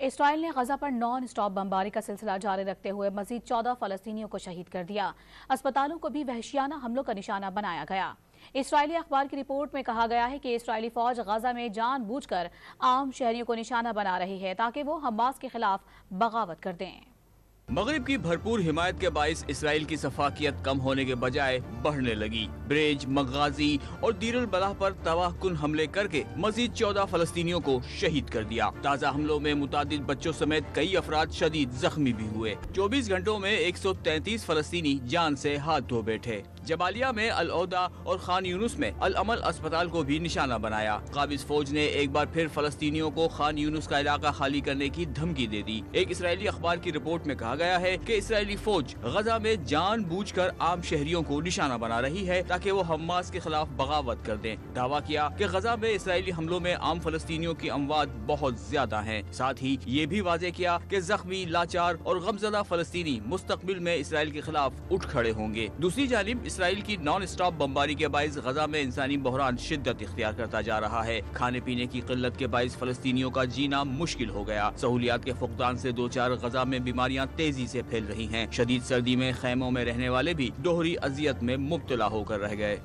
اسرائیل نے غزہ پر non stop بمباری کا سلسلہ جاری رکھتے ہوئے مزید 14 فلسطینیوں کو شہید کر دیا۔ اسپتالوں کو بھی وحشیانہ حملوں کا نشانہ بنایا گیا۔ اسرائیلی اخبار کی رپورٹ میں کہا گیا ہے کہ اسرائیلی فوج غزہ میں جان بوجھ کر عام شہریوں کو نشانہ بنا رہی ہے تاکہ وہ حماس کے خلاف بغاوت کر دیں۔ مغرب کی بھرپور حمایت کے باعث اسرائیل کی سفاکیت کم ہونے کے بجائے بڑھنے لگی۔ بریج، مغازی اور دیر البلح پر تباہ کن حملے کر کے مزید 14 فلسطینیوں کو شہید کر دیا۔ تازہ حملوں میں متعدد بچوں سمیت کئی افراد شدید زخمی بھی ہوئے۔ 24 گھنٹوں میں 133 فلسطینی جان سے ہاتھ دھو بیٹھے۔ جبالیہ میں العودہ اور خان یونس میں العمل اسپتال کو بھی نشانہ بنایا۔ قابض فوج نے ایک بار پھر فلسطینیوں کو خان یونس کا علاقہ خالی کرنے کی دھمکی دے دی۔ ایک اسرائیلی اخبار کی رپورٹ میں کہا گیا ہے کہ اسرائیلی فوج غزہ میں جان بوجھ کر عام شہریوں کو نشانہ بنا رہی ہے تاکہ وہ حماس کے خلاف بغاوت کر دیں۔ دعویٰ کیا کہ غزہ میں اسرائیلی حملوں میں عام فلسطینیوں کی اموات بہت زیادہ ہیں۔ ساتھ ہی یہ بھی واضح کیا کہ زخمی، لاچار اور غمزدہ فلسطینی مستقبل میں اسرائیل کے خلاف اٹھ کھڑے ہوں گے۔ دوسری جانب اسرائیل کی نان اسٹاپ بمباری کے باعث غزہ میں انسانی بحران شدت اختیار کرتا جا رہا ہے۔ کھانے پینے کی قلت کے باعث فلسطینیوں کا جینا مشکل ہو گیا۔ سہولیات کے فقدان سے دوچار غزہ میں بیماریاں تیزی سے پھیل رہی ہیں۔ شدید سردی میں خیموں میں رہنے والے بھی دوہری اذیت میں مبتلا ہو کر رہ گئے۔